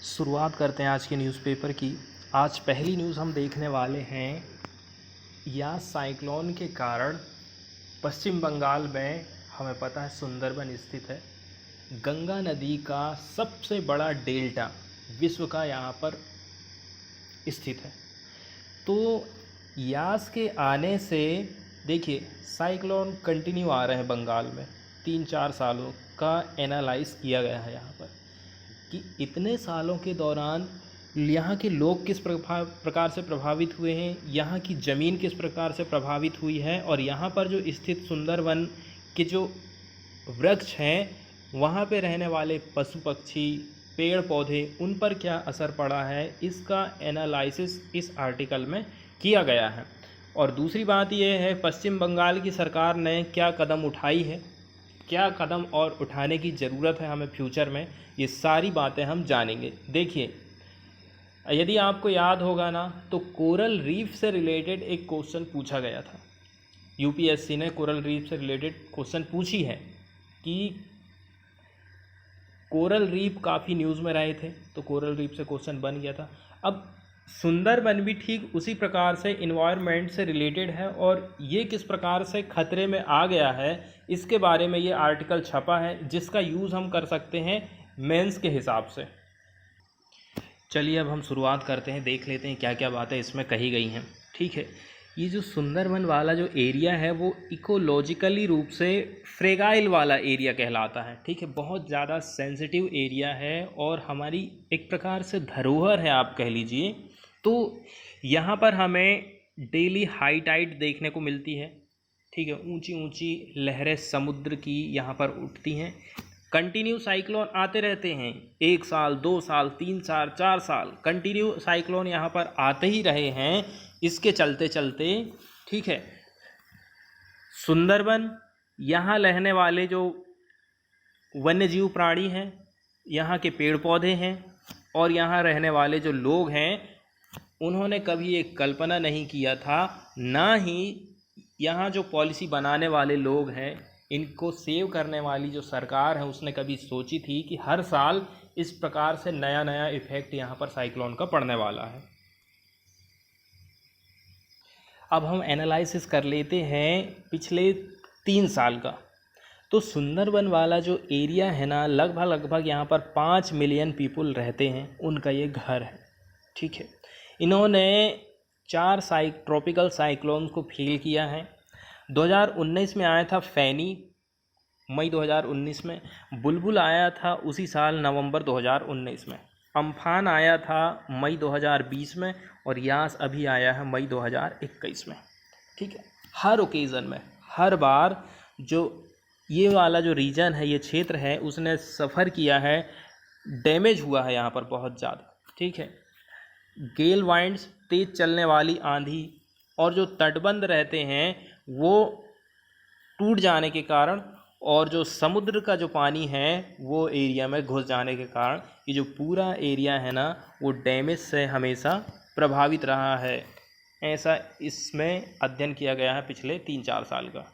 शुरुआत करते हैं आज के न्यूज़पेपर की। आज पहली न्यूज़ हम देखने वाले हैं या साइक्लोन के कारण पश्चिम बंगाल में, हमें पता है सुंदरबन स्थित है, गंगा नदी का सबसे बड़ा डेल्टा विश्व का यहाँ पर स्थित है। तो यास के आने से देखिए साइक्लोन कंटिन्यू आ रहे हैं बंगाल में, 3-4 सालों का एनालाइज किया गया है यहाँ पर कि इतने सालों के दौरान यहाँ के लोग किस प्रकार से प्रभावित हुए हैं, यहाँ की ज़मीन किस प्रकार से प्रभावित हुई है, और यहाँ पर जो स्थित सुंदरबन के जो वृक्ष हैं वहाँ पे रहने वाले पशु पक्षी पेड़ पौधे उन पर क्या असर पड़ा है, इसका एनालिसिस इस आर्टिकल में किया गया है। और दूसरी बात यह है पश्चिम बंगाल की सरकार ने क्या कदम उठाई है, क्या कदम और उठाने की ज़रूरत है हमें फ्यूचर में, ये सारी बातें हम जानेंगे। देखिए यदि आपको याद होगा ना तो कोरल रीफ से रिलेटेड एक क्वेश्चन पूछा गया था। यूपीएससी ने कोरल रीफ से रिलेटेड क्वेश्चन पूछी है कि कोरल रीफ काफ़ी न्यूज़ में रहे थे, तो कोरल रीफ से क्वेश्चन बन गया था। अब सुंदरबन भी ठीक उसी प्रकार से इन्वायरमेंट से रिलेटेड है और ये किस प्रकार से खतरे में आ गया है इसके बारे में ये आर्टिकल छपा है, जिसका यूज़ हम कर सकते हैं मेंस के हिसाब से। चलिए अब हम शुरुआत करते हैं, देख लेते हैं क्या क्या बातें इसमें कही गई हैं। ठीक है, ये जो सुंदरबन वाला जो एरिया है वो इकोलॉजिकली रूप से फ्रेगाइल वाला एरिया कहलाता है। ठीक है, बहुत ज़्यादा सेंसिटिव एरिया है और हमारी एक प्रकार से धरोहर है आप कह लीजिए। तो यहाँ पर हमें डेली हाई टाइड देखने को मिलती है। ठीक है, ऊंची ऊंची लहरें समुद्र की यहाँ पर उठती हैं। कंटिन्यू साइक्लोन आते रहते हैं, 1 साल 2 साल 3 साल 4 साल कंटिन्यू साइक्लोन यहाँ पर आते ही रहे हैं। इसके चलते चलते ठीक है सुंदरबन, यहाँ रहने वाले जो वन्यजीव प्राणी हैं, यहाँ के पेड़ पौधे हैं और यहाँ रहने वाले जो लोग हैं, उन्होंने कभी एक कल्पना नहीं किया था, ना ही यहाँ जो पॉलिसी बनाने वाले लोग हैं, इनको सेव करने वाली जो सरकार है उसने कभी सोची थी कि हर साल इस प्रकार से नया नया इफेक्ट यहाँ पर साइक्लोन का पड़ने वाला है। अब हम एनालिसिस कर लेते हैं पिछले 3 साल का। तो सुंदरबन वाला जो एरिया है ना, लगभग यहाँ पर 5 मिलियन पीपल रहते हैं, उनका ये घर है। ठीक है, इन्होंने 4 ट्रॉपिकल साइक्लोन को फील किया है। 2019 में आया था फैनी, मई 2019 में। बुलबुल आया था उसी साल नवंबर 2019 में। अम्फान आया था मई 2020 में और यास अभी आया है मई 2021 में। ठीक है, हर ओकेज़न में, हर बार जो ये वाला जो रीजन है, ये क्षेत्र है, उसने सफ़र किया है, डैमेज हुआ है यहाँ पर बहुत ज़्यादा। ठीक है, गेल वाइंड्स, तेज़ चलने वाली आंधी और जो तटबंध रहते हैं वो टूट जाने के कारण और जो समुद्र का जो पानी है वो एरिया में घुस जाने के कारण ये जो पूरा एरिया है ना वो डैमेज से हमेशा प्रभावित रहा है। ऐसा इसमें अध्ययन किया गया है पिछले 3-4 साल का।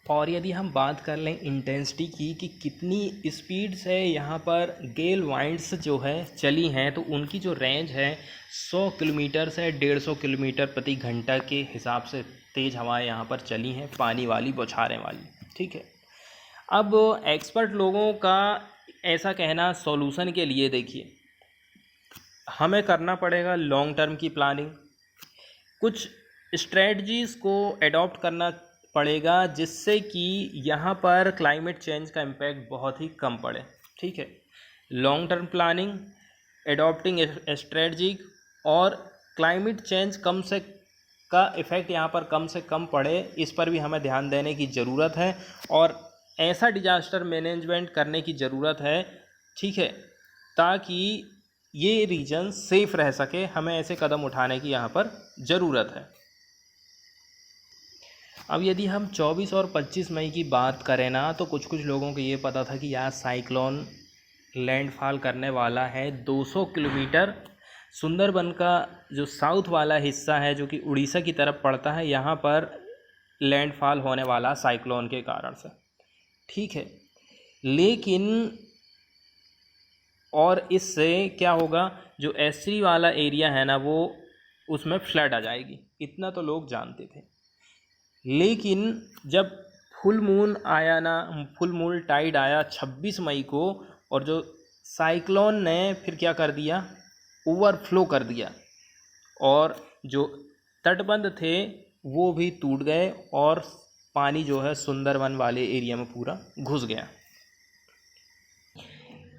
और यदि हम बात कर लें इंटेंसिटी की कि कितनी स्पीड से यहाँ पर गेल वाइंड्स जो है चली हैं, तो उनकी जो रेंज है 100 किलोमीटर से 150 किलोमीटर प्रति घंटा के हिसाब से तेज़ हवाएं यहाँ पर चली हैं, पानी वाली बौछारें वाली। ठीक है, अब एक्सपर्ट लोगों का ऐसा कहना, सॉल्यूशन के लिए देखिए हमें करना पड़ेगा लॉन्ग टर्म की प्लानिंग, कुछ स्ट्रेटजीज़ को एडॉप्ट करना पड़ेगा जिससे कि यहाँ पर क्लाइमेट चेंज का इम्पैक्ट बहुत ही कम पड़े। ठीक है, long term planning, adopting strategy और क्लाइमेट चेंज का इफ़ेक्ट यहाँ पर कम से कम पड़े, इस पर भी हमें ध्यान देने की ज़रूरत है और ऐसा डिजास्टर मैनेजमेंट करने की ज़रूरत है। ठीक है, ताकि ये रीजन सेफ रह सके, हमें ऐसे कदम उठाने की यहाँ पर ज़रूरत है। अब यदि हम 24 और 25 मई की बात करें ना, तो कुछ लोगों को ये पता था कि यहाँ साइक्लोन लैंडफॉल करने वाला है 200 किलोमीटर। सुंदरबन का जो साउथ वाला हिस्सा है जो कि उड़ीसा की तरफ पड़ता है, यहाँ पर लैंडफॉल होने वाला साइक्लोन के कारण से। ठीक है, लेकिन और इससे क्या होगा, जो एस्ट्री वाला एरिया है ना वो उसमें फ्लड आ जाएगी, इतना तो लोग जानते थे। लेकिन जब फुल मून आया ना, फुल मून टाइड आया 26 मई को, और जो साइक्लोन ने फिर क्या कर दिया, ओवरफ्लो कर दिया, और जो तटबंध थे वो भी टूट गए और पानी जो है सुंदरवन वाले एरिया में पूरा घुस गया।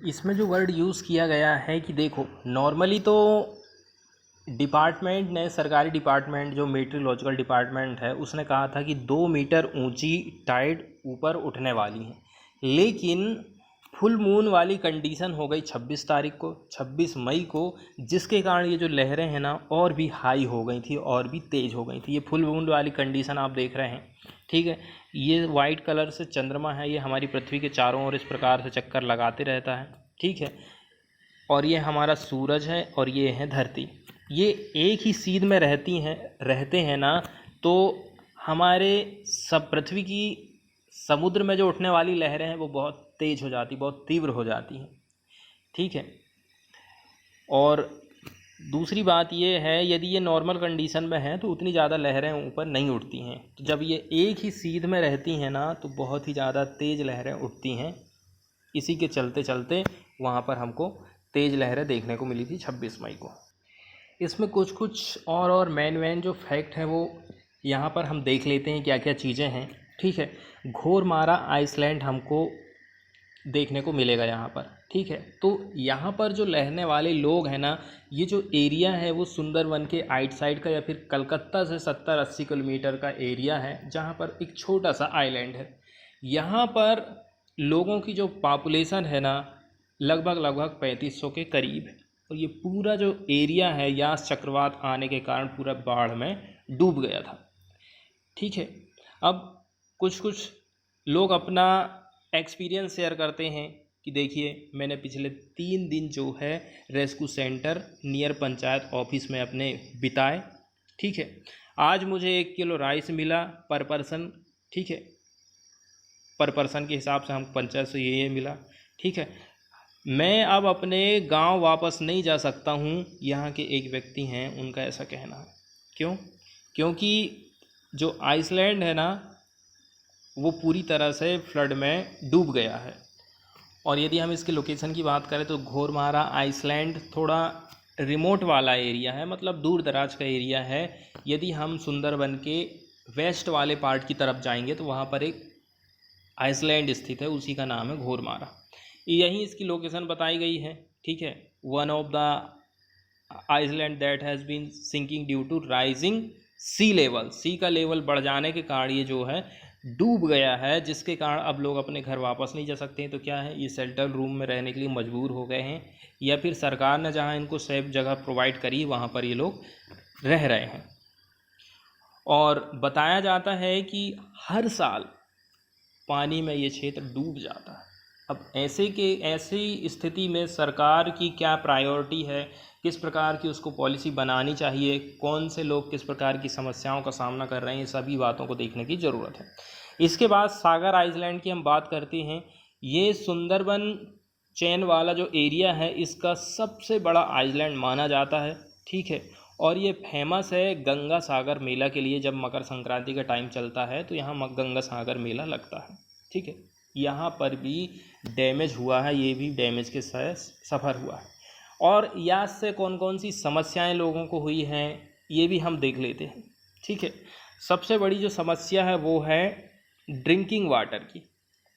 इसमें जो वर्ड यूज़ किया गया है कि देखो, नॉर्मली तो डिपार्टमेंट ने, सरकारी डिपार्टमेंट जो मेट्रोलॉजिकल डिपार्टमेंट है, उसने कहा था कि 2 मीटर ऊंची टाइड ऊपर उठने वाली है। लेकिन फुल मून वाली कंडीशन हो गई 26 तारीख को, 26 मई को, जिसके कारण ये जो लहरें हैं ना और भी हाई हो गई थी और भी तेज़ हो गई थी। ये फुल मून वाली कंडीशन आप देख रहे हैं, ठीक है। ये वाइट कलर से चंद्रमा है, ये हमारी पृथ्वी के चारों ओर इस प्रकार से चक्कर लगाते रहता है, ठीक है। और ये हमारा सूरज है और ये है धरती। ये एक ही सीध में रहते हैं ना, तो हमारे सब पृथ्वी की समुद्र में जो उठने वाली लहरें हैं वो बहुत तेज़ हो जाती, बहुत तीव्र हो जाती हैं, ठीक है। और दूसरी बात ये है, यदि ये नॉर्मल कंडीशन में है तो उतनी ज़्यादा लहरें ऊपर नहीं उठती हैं। तो जब ये एक ही सीध में रहती हैं ना तो बहुत ही ज़्यादा तेज़ लहरें उठती हैं। इसी के चलते चलते वहाँ पर हमको तेज़ लहरें देखने को मिली थी 26 मई को। इसमें कुछ और मेन जो फैक्ट हैं वो यहाँ पर हम देख लेते हैं क्या क्या चीज़ें हैं, ठीक है। घोरमारा आइसलैंड हमको देखने को मिलेगा यहाँ पर, ठीक है। तो यहाँ पर जो रहने वाले लोग हैं ना, ये जो एरिया है वो सुंदरवन के आइट साइड का या फिर कलकत्ता से 70-80 किलोमीटर का एरिया है, जहाँ पर एक छोटा सा आइलैंड है। यहाँ पर लोगों की जो पॉपुलेशन है ना लगभग 3500 के करीब है। और ये पूरा जो एरिया है यास चक्रवात आने के कारण पूरा बाढ़ में डूब गया था, ठीक है। अब कुछ लोग अपना एक्सपीरियंस शेयर करते हैं कि देखिए, मैंने पिछले 3 दिन जो है rescue centre near panchayat office में अपने बिताए, ठीक है। आज मुझे 1 किलो राइस मिला पर पर्सन, ठीक है। पर पर्सन के हिसाब से हम पंचायत से ये मिला, ठीक है। मैं अब अपने गांव वापस नहीं जा सकता हूं, यहाँ के एक व्यक्ति हैं, उनका ऐसा कहना है। क्यों? क्योंकि जो आइसलैंड है ना वो पूरी तरह से फ्लड में डूब गया है। और यदि हम इसके लोकेशन की बात करें तो घोरमारा आइसलैंड थोड़ा रिमोट वाला एरिया है, मतलब दूर दराज का एरिया है। यदि हम सुंदरवन के वेस्ट वाले पार्ट की तरफ जाएंगे तो वहाँ पर एक आइसलैंड स्थित है, उसी का नाम है घोरमारा। यहीं इसकी लोकेशन बताई गई है, ठीक है। One of the island that has been sinking due to rising sea level, sea का लेवल बढ़ जाने के कारण ये जो है डूब गया है, जिसके कारण अब लोग अपने घर वापस नहीं जा सकते हैं। तो क्या है, ये शेल्टर रूम में रहने के लिए मजबूर हो गए हैं, या फिर सरकार ने जहां इनको सेफ जगह प्रोवाइड करी वहां पर ये लोग रह रहे हैं। और बताया जाता है कि हर साल पानी में ये क्षेत्र डूब जाता है। अब ऐसी स्थिति में सरकार की क्या प्रायोरिटी है, किस प्रकार की उसको पॉलिसी बनानी चाहिए, कौन से लोग किस प्रकार की समस्याओं का सामना कर रहे हैं, सभी बातों को देखने की ज़रूरत है। इसके बाद सागर आइलैंड की हम बात करते हैं। ये सुंदरबन चैन वाला जो एरिया है इसका सबसे बड़ा आइलैंड माना जाता है, ठीक है। और ये फेमस है गंगा सागर मेला के लिए। जब मकर संक्रांति का टाइम चलता है तो यहाँ गंगा सागर मेला लगता है, ठीक है। यहाँ पर भी डैमेज हुआ है, ये भी डैमेज के सफ़र हुआ है। और याद से कौन कौन सी समस्याएं लोगों को हुई हैं ये भी हम देख लेते हैं, ठीक है। सबसे बड़ी जो समस्या है वो है ड्रिंकिंग वाटर की।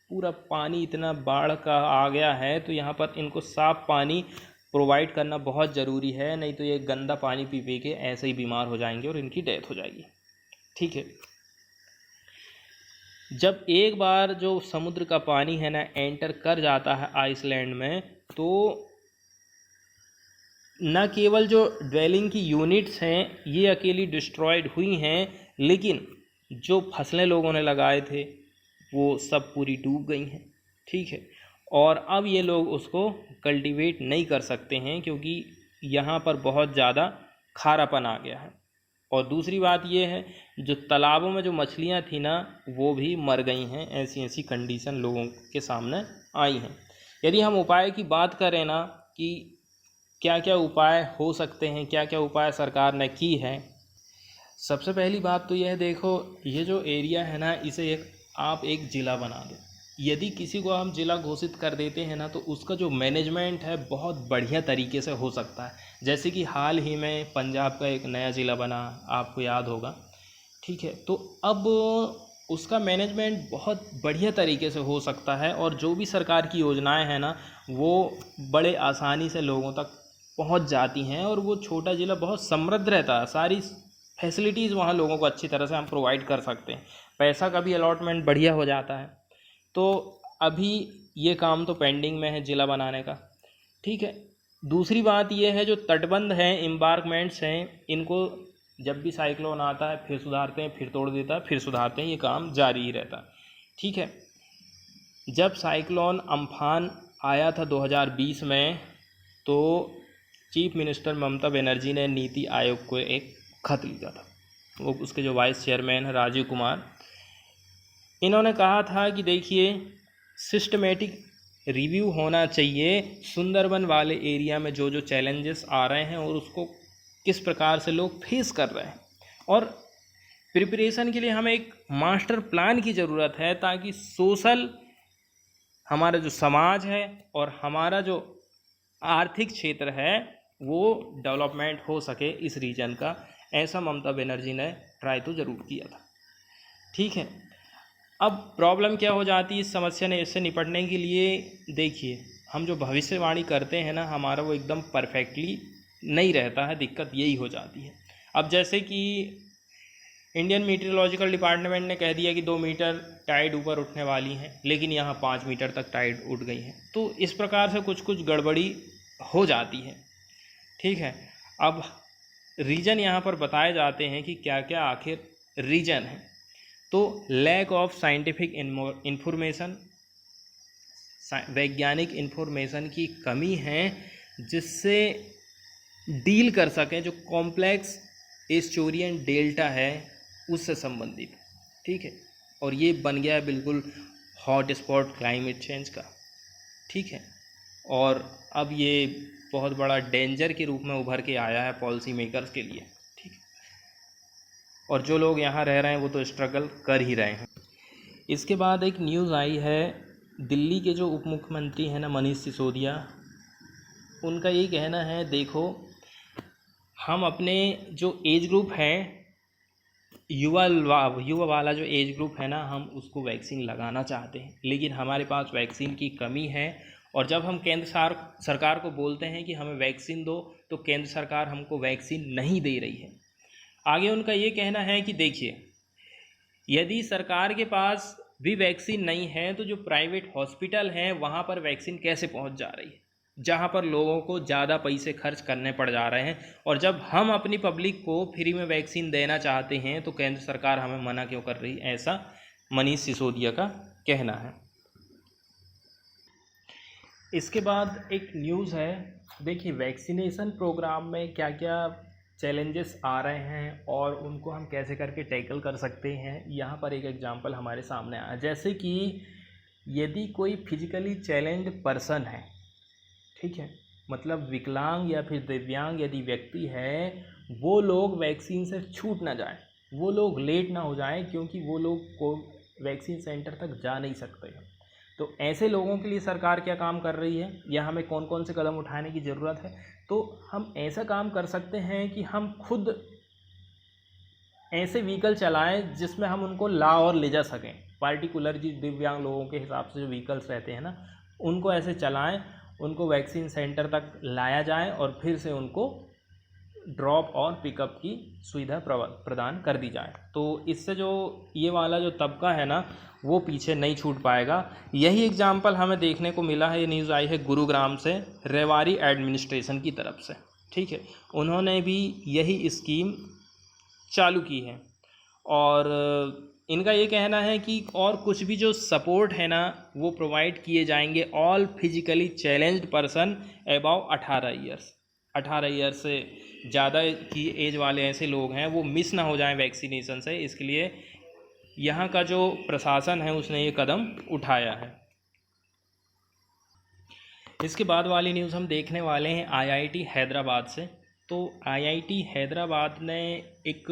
पूरा पानी इतना बाढ़ का आ गया है तो यहाँ पर इनको साफ़ पानी प्रोवाइड करना बहुत ज़रूरी है, नहीं तो ये गंदा पानी पी पी के ऐसे ही बीमार हो जाएंगे और इनकी डेथ हो जाएगी, ठीक है। जब एक बार जो समुद्र का पानी है ना एंटर कर जाता है आइसलैंड में, तो न केवल जो ड्वेलिंग की यूनिट्स हैं ये अकेली डिस्ट्रॉयड हुई हैं, लेकिन जो फसलें लोगों ने लगाए थे वो सब पूरी डूब गई हैं, ठीक है। और अब ये लोग उसको कल्टीवेट नहीं कर सकते हैं क्योंकि यहाँ पर बहुत ज़्यादा खारापन आ गया है। और दूसरी बात ये है, जो तालाबों में जो मछलियाँ थी ना वो भी मर गई हैं। ऐसी कंडीशन लोगों के सामने आई हैं। यदि हम उपाय की बात करें ना कि क्या क्या उपाय हो सकते हैं, क्या क्या उपाय सरकार ने की है। सबसे पहली बात तो यह देखो, ये जो एरिया है ना, इसे आप एक ज़िला बना दो। यदि किसी को हम ज़िला घोषित कर देते हैं ना, तो उसका जो मैनेजमेंट है बहुत बढ़िया तरीके से हो सकता है। जैसे कि हाल ही में पंजाब का एक नया ज़िला बना, आपको याद होगा, ठीक है। तो अब उसका मैनेजमेंट बहुत बढ़िया तरीके से हो सकता है, और जो भी सरकार की योजनाएं हैं ना, वो बड़े आसानी से लोगों तक पहुंच जाती हैं, और वो छोटा ज़िला बहुत समृद्ध रहता है। सारी फैसिलिटीज़ वहाँ लोगों को अच्छी तरह से हम प्रोवाइड कर सकते हैं, पैसा का भी अलॉटमेंट बढ़िया हो जाता है। तो अभी ये काम तो पेंडिंग में है ज़िला बनाने का, ठीक है। दूसरी बात ये है, जो तटबंध हैं, एम्बार्कमेंट्स हैं, इनको जब भी साइक्लोन आता है फिर सुधारते हैं, फिर तोड़ देता है, फिर सुधारते हैं, ये काम जारी ही रहता है, ठीक है। जब साइक्लोन अम्फान आया था 2020 में, तो चीफ मिनिस्टर ममता बनर्जी ने नीति आयोग को एक खत लिखा था। वो उसके जो वाइस चेयरमैन है राजीव कुमार, इन्होंने कहा था कि देखिए, सिस्टमेटिक रिव्यू होना चाहिए सुंदरबन वाले एरिया में जो जो चैलेंजेस आ रहे हैं और उसको किस प्रकार से लोग फेस कर रहे हैं, और प्रिपरेशन के लिए हमें एक मास्टर प्लान की ज़रूरत है, ताकि सोशल हमारा जो समाज है और हमारा जो आर्थिक क्षेत्र है वो डेवलपमेंट हो सके इस रीजन का। ऐसा ममता बनर्जी ने ट्राई तो ज़रूर किया था, ठीक है। अब प्रॉब्लम क्या हो जाती है इस समस्या ने, इससे निपटने के लिए देखिए, हम जो भविष्यवाणी करते हैं ना, हमारा वो एकदम परफेक्टली नहीं रहता है, दिक्कत यही हो जाती है। अब जैसे कि इंडियन मीटरोलॉजिकल डिपार्टमेंट ने कह दिया कि 2 मीटर टाइड ऊपर उठने वाली हैं, लेकिन यहाँ 5 मीटर तक टाइड उठ गई हैं। तो इस प्रकार से कुछ कुछ गड़बड़ी हो जाती है, ठीक है। अब रीजन यहाँ पर बताए जाते हैं कि क्या क्या आखिर रीजन है। तो लैक ऑफ साइंटिफिक इंफॉर्मेशन, वैज्ञानिक इंफॉर्मेशन की कमी है, जिससे डील कर सकें जो कॉम्प्लेक्स एस्टोरियन डेल्टा है उससे संबंधित, ठीक है। और ये बन गया है बिल्कुल हॉट स्पॉट क्लाइमेट चेंज का, ठीक है। और अब ये बहुत बड़ा डेंजर के रूप में उभर के आया है पॉलिसी मेकर्स के लिए, ठीक है। और जो लोग यहाँ रह रहे हैं वो तो स्ट्रगल कर ही रहे हैं। इसके बाद एक न्यूज़ आई है, दिल्ली के जो उप मुख्यमंत्री हैं ना, मनीष सिसोदिया, उनका ये कहना है, देखो हम अपने जो एज ग्रुप है, युवा वाला जो एज ग्रुप है ना, हम उसको वैक्सीन लगाना चाहते हैं, लेकिन हमारे पास वैक्सीन की कमी है। और जब हम केंद्र सरकार को बोलते हैं कि हमें वैक्सीन दो, तो केंद्र सरकार हमको वैक्सीन नहीं दे रही है। आगे उनका ये कहना है कि देखिए, यदि सरकार के पास भी वैक्सीन नहीं है, तो जो प्राइवेट हॉस्पिटल हैं वहाँ पर वैक्सीन कैसे पहुँच जा रही है, जहाँ पर लोगों को ज़्यादा पैसे खर्च करने पड़ जा रहे हैं। और जब हम अपनी पब्लिक को फ्री में वैक्सीन देना चाहते हैं, तो केंद्र सरकार हमें मना क्यों कर रही है, ऐसा मनीष सिसोदिया का कहना है। इसके बाद एक न्यूज़ है, देखिए वैक्सीनेशन प्रोग्राम में क्या क्या चैलेंजेस आ रहे हैं और उनको हम कैसे करके टैकल कर सकते हैं। यहाँ पर एक एग्जांपल हमारे सामने आया, जैसे कि यदि कोई फिजिकली चैलेंज्ड पर्सन है, ठीक है, मतलब विकलांग या फिर दिव्यांग यदि व्यक्ति है, वो लोग वैक्सीन से छूट ना जाए, वो लोग लेट ना हो जाएं, क्योंकि वो लोग को वैक्सीन सेंटर तक जा नहीं सकते हैं। तो ऐसे लोगों के लिए सरकार क्या काम कर रही है, या हमें कौन कौन से कदम उठाने की ज़रूरत है। तो हम ऐसा काम कर सकते हैं कि हम खुद ऐसे व्हीकल चलाएं जिसमें हम उनको ला और ले जा सकें। पार्टिकुलर जी दिव्यांग लोगों के हिसाब से जो व्हीकल्स रहते हैं ना, उनको ऐसे चलाएं, उनको वैक्सीन सेंटर तक लाया जाए और फिर से उनको ड्रॉप और पिकअप की सुविधा प्रदान कर दी जाए। तो इससे जो ये वाला जो तबका है ना, वो पीछे नहीं छूट पाएगा। यही एग्जाम्पल हमें देखने को मिला है, ये न्यूज़ आई है गुरुग्राम से, रेवाड़ी एडमिनिस्ट्रेशन की तरफ से, ठीक है। उन्होंने भी यही स्कीम चालू की है, और इनका ये कहना है कि और कुछ भी जो सपोर्ट है ना, वो प्रोवाइड किए जाएंगे all physically challenged person above 18 years से ज़्यादा की एज वाले ऐसे लोग हैं, वो मिस ना हो जाएं वैक्सीनेशन से। इसके लिए यहाँ का जो प्रशासन है उसने ये कदम उठाया है। इसके बाद वाली न्यूज़ हम देखने वाले हैं आईआईटी हैदराबाद से। तो आईआईटी हैदराबाद ने एक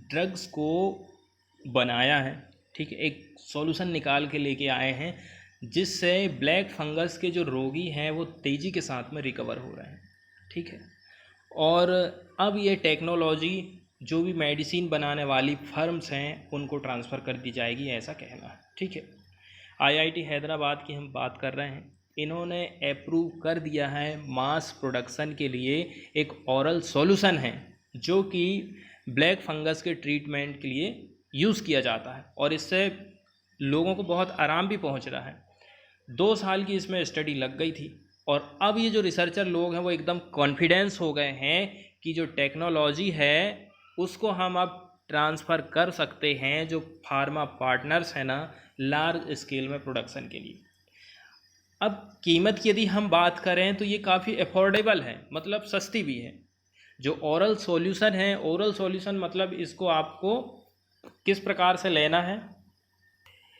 ड्रग्स को बनाया है, ठीक है, एक सॉल्यूशन निकाल के लेके आए हैं जिससे ब्लैक फंगस के जो रोगी हैं वो तेज़ी के साथ में रिकवर हो रहे हैं, ठीक है। और अब ये टेक्नोलॉजी जो भी मेडिसिन बनाने वाली फर्म्स हैं उनको ट्रांसफ़र कर दी जाएगी, ऐसा कहना है, ठीक है। आईआईटी हैदराबाद की हम बात कर रहे हैं, इन्होंने अप्रूव कर दिया है मास प्रोडक्शन के लिए एक ओरल सॉल्यूशन है जो कि ब्लैक फंगस के ट्रीटमेंट के लिए यूज़ किया जाता है और इससे लोगों को बहुत आराम भी पहुंच रहा है। 2 साल की इसमें स्टडी लग गई थी और अब ये जो रिसर्चर लोग हैं वो एकदम कॉन्फिडेंस हो गए हैं कि जो टेक्नोलॉजी है उसको हम अब ट्रांसफ़र कर सकते हैं जो फार्मा पार्टनर्स हैं ना, लार्ज स्केल में प्रोडक्शन के लिए। अब कीमत की यदि हम बात करें तो ये काफ़ी अफोर्डेबल है, मतलब सस्ती भी है। जो ओरल सॉल्यूशन है, ओरल सॉल्यूशन मतलब इसको आपको किस प्रकार से लेना है,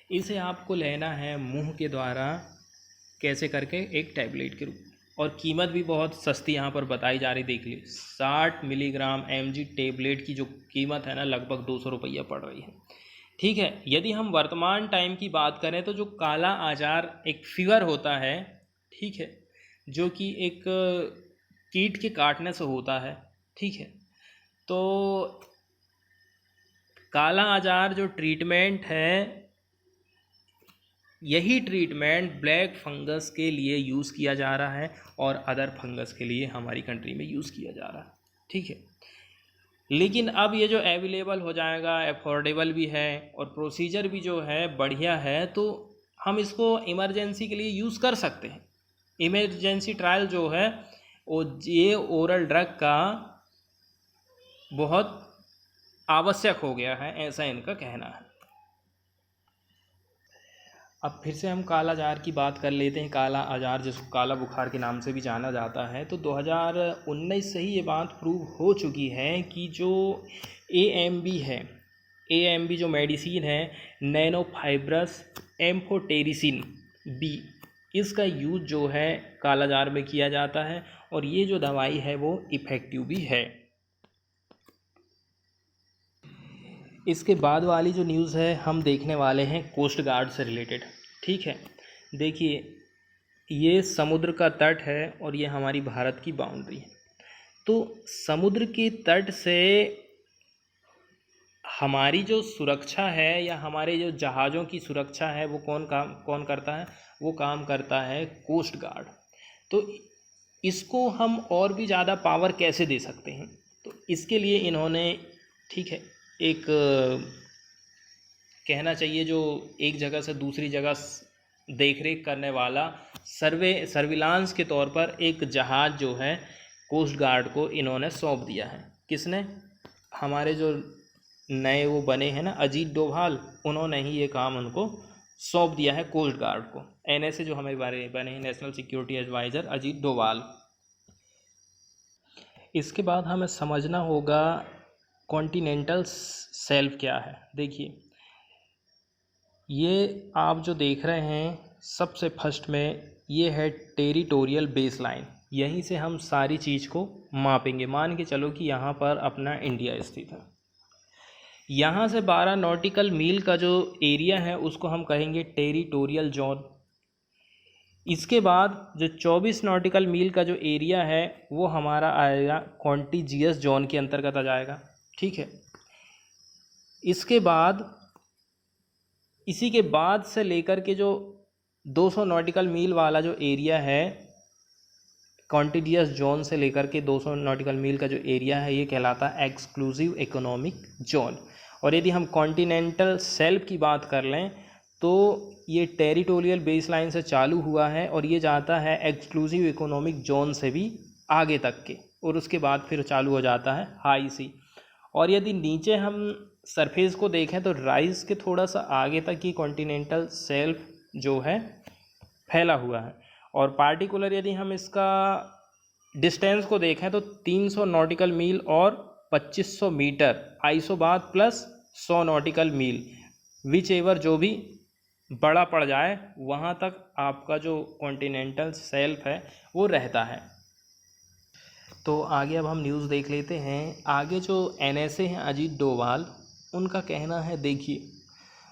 इसे आपको लेना है मुंह के द्वारा कैसे करके एक टैबलेट के रूप में, और कीमत भी बहुत सस्ती यहाँ पर बताई जा रही। देख लीजिए 60 मिलीग्राम mg टैबलेट की जो कीमत है ना लगभग 200 रुपया पड़ रही है, ठीक है। यदि हम वर्तमान टाइम की बात करें तो जो काला आजार एक फीवर होता है, ठीक है, जो कि एक कीट के काटने से होता है, ठीक है। तो काला आजार जो ट्रीटमेंट है, यही ट्रीटमेंट ब्लैक फंगस के लिए यूज़ किया जा रहा है और अदर फंगस के लिए हमारी कंट्री में यूज़ किया जा रहा है, ठीक है। लेकिन अब ये जो अवेलेबल हो जाएगा, अफोर्डेबल भी है और प्रोसीजर भी जो है बढ़िया है, तो हम इसको इमरजेंसी के लिए यूज़ कर सकते हैं। इमरजेंसी ट्रायल जो है वो ये ओरल ड्रग का बहुत आवश्यक हो गया है, ऐसा इनका कहना है। अब फिर से हम काला आजार की बात कर लेते हैं। काला आजार जिसको काला बुखार के नाम से भी जाना जाता है, तो 2019 से ही ये बात प्रूव हो चुकी है कि जो AMB है, AMB जो मेडिसिन है, नैनो फाइब्रस एम्फोटेरिसिन B, इसका यूज़ जो है काला आजार में किया जाता है और ये जो दवाई है वो इफ़ेक्टिव भी है। इसके बाद वाली जो न्यूज़ है हम देखने वाले हैं कोस्ट गार्ड से रिलेटेड, ठीक है। देखिए ये समुद्र का तट है और ये हमारी भारत की बाउंड्री है। तो समुद्र के तट से हमारी जो सुरक्षा है या हमारे जो जहाज़ों की सुरक्षा है वो कौन करता है, वो काम करता है कोस्ट गार्ड। तो इसको हम और भी ज़्यादा पावर कैसे दे सकते हैं, तो इसके लिए इन्होंने, ठीक है, एक कहना चाहिए जो एक जगह से दूसरी जगह देखरेख करने वाला सर्विलांस के तौर पर एक जहाज़ जो है कोस्ट गार्ड को इन्होंने सौंप दिया है। किसने? हमारे जो नए वो बने हैं ना अजीत डोभाल, उन्होंने ही ये काम उनको सौंप दिया है कोस्ट गार्ड को। NSA जो हमारे बारे में बने हैं, national security adviser Ajit Doval. इसके बाद हमें समझना होगा कॉन्टिनेंटल शेल्फ क्या है। देखिए ये आप जो देख रहे हैं सबसे फर्स्ट में ये है टेरिटोरियल बेस लाइन, यहीं से हम सारी चीज़ को मापेंगे। मान के चलो कि यहाँ पर अपना इंडिया स्थित है, यहाँ से 12 नॉटिकल मील का जो एरिया है उसको हम कहेंगे टेरिटोरियल जोन। इसके बाद जो 24 नॉटिकल मील का जो एरिया है वो हमारा आएगा कॉन्टिजियस जोन के अंतर्गत आ जाएगा, ठीक है। इसके बाद इसी के बाद से लेकर के जो 200 नॉटिकल मील वाला जो एरिया है, कॉन्टिजियस जोन से लेकर के 200 नॉटिकल मील का जो एरिया है ये कहलाता है एक्सक्लूसिव इकोनॉमिक जोन। और यदि हम कॉन्टिनेंटल शेल्फ की बात कर लें तो ये टेरिटोरियल बेस लाइन से चालू हुआ है और ये जाता है एक्सक्लूसिव इकोनॉमिक जोन से भी आगे तक के, और उसके बाद फिर चालू हो जाता है हाई सी। और यदि नीचे हम सरफेस को देखें तो राइज के थोड़ा सा आगे तक ही कॉन्टिनेंटल शेल्फ जो है फैला हुआ है। और पार्टिकुलर यदि हम इसका डिस्टेंस को देखें तो 300 नॉटिकल मील और 2500 metre isobath plus 100 nautical mile, whichever जो भी बड़ा पड़ जाए वहाँ तक आपका जो कॉन्टिनेंटल शेल्फ है वो रहता है। तो आगे अब हम न्यूज़ देख लेते हैं। आगे जो NSA हैं अजीत डोभाल, उनका कहना है देखिए,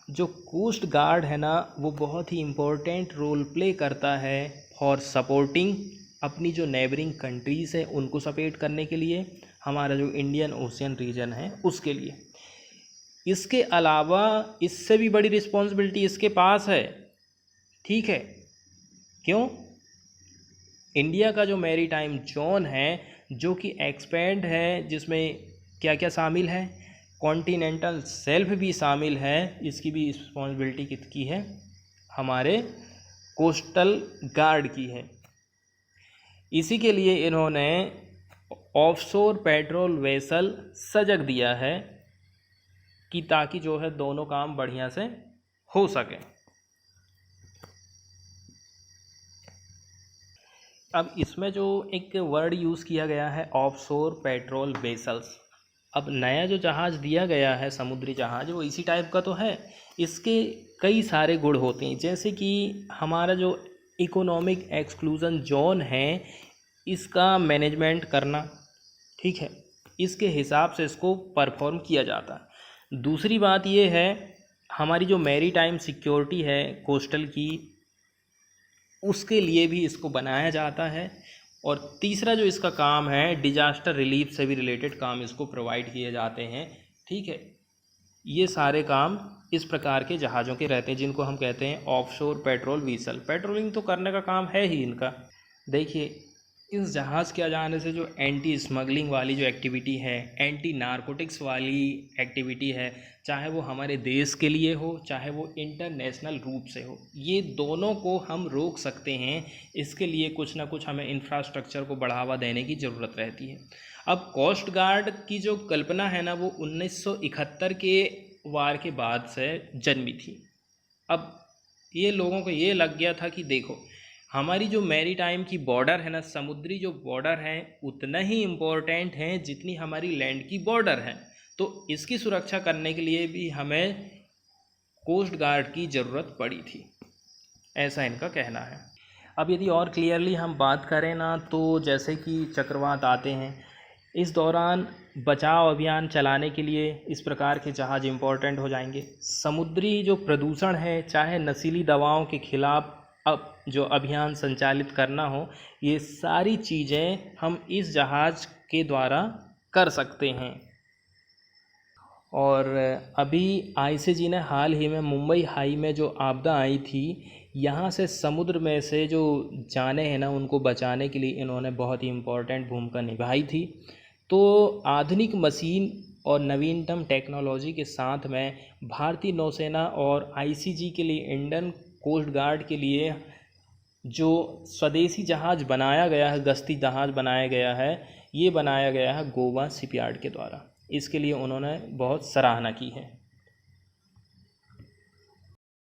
जो कोस्ट गार्ड है ना वो बहुत ही इम्पोर्टेंट रोल प्ले करता है फॉर सपोर्टिंग अपनी जो नेबरिंग कंट्रीज़ है उनको सपोर्ट करने के लिए, हमारा जो इंडियन ओशियन रीजन है उसके लिए। इसके अलावा इससे भी बड़ी रिस्पॉन्सिबिलिटी इसके पास है, ठीक है। क्यों? इंडिया का जो मैरीटाइम जोन है जो कि एक्सपेंड है, जिसमें क्या क्या शामिल है, कॉन्टिनेंटल शेल्फ भी शामिल है, इसकी भी रिस्पॉन्सिबिलिटी किसकी है, हमारे कोस्टल गार्ड की है। इसी के लिए इन्होंने ऑफशोर पेट्रोल वेसल सजग दिया है कि ताकि जो है दोनों काम बढ़िया से हो सके। अब इसमें जो एक वर्ड यूज़ किया गया है ऑफशोर पेट्रोल वेसल्स, अब नया जो जहाज़ दिया गया है समुद्री जहाज़ वो इसी टाइप का तो है। इसके कई सारे गुण होते हैं, जैसे कि हमारा जो इकोनॉमिक एक्सक्लूजन जोन है इसका मैनेजमेंट करना, ठीक है, इसके हिसाब से इसको परफॉर्म किया जाता है। दूसरी बात ये है हमारी जो मैरीटाइम सिक्योरिटी है कोस्टल की, उसके लिए भी इसको बनाया जाता है। और तीसरा जो इसका काम है डिजास्टर रिलीफ से भी रिलेटेड काम इसको प्रोवाइड किए जाते हैं, ठीक है। ये सारे काम इस प्रकार के जहाज़ों के रहते हैं जिनको हम कहते हैं ऑफशोर पेट्रोल वेसल। पेट्रोलिंग तो करने का काम है ही इनका। देखिए इस जहाज़ के आ जाने से जो एंटी स्मगलिंग वाली जो एक्टिविटी है, एंटी नारकोटिक्स वाली एक्टिविटी है, चाहे वो हमारे देश के लिए हो चाहे वो इंटरनेशनल रूप से हो, ये दोनों को हम रोक सकते हैं। इसके लिए कुछ ना कुछ हमें इंफ्रास्ट्रक्चर को बढ़ावा देने की ज़रूरत रहती है। अब कोस्ट गार्ड की जो कल्पना है ना वो 1971 के वार के बाद से जन्मी थी। अब ये लोगों को ये लग गया था कि देखो हमारी जो मैरीटाइम की बॉर्डर है ना, समुद्री जो बॉर्डर है उतना ही इम्पोर्टेंट है जितनी हमारी लैंड की बॉर्डर है। तो इसकी सुरक्षा करने के लिए भी हमें कोस्ट गार्ड की ज़रूरत पड़ी थी, ऐसा इनका कहना है। अब यदि और क्लियरली हम बात करें ना तो जैसे कि चक्रवात आते हैं, इस दौरान बचाव अभियान चलाने के लिए इस प्रकार के जहाज़ इम्पोर्टेंट हो जाएंगे। समुद्री जो प्रदूषण है, चाहे नशीली दवाओं के खिलाफ अब जो अभियान संचालित करना हो, ये सारी चीज़ें हम इस जहाज़ के द्वारा कर सकते हैं। और अभी ICG ने हाल ही में मुंबई हाई में जो आपदा आई थी, यहाँ से समुद्र में से जो जाने हैं ना उनको बचाने के लिए इन्होंने बहुत ही इम्पोर्टेंट भूमिका निभाई थी। तो आधुनिक मशीन और नवीनतम टेक्नोलॉजी के साथ में भारतीय नौसेना और ICG के लिए, इंडियन कोस्ट गार्ड के लिए जो स्वदेशी जहाज़ बनाया गया है, गश्ती जहाज़ बनाया गया है, ये बनाया गया है गोवा शिपयार्ड के द्वारा। इसके लिए उन्होंने बहुत सराहना की है।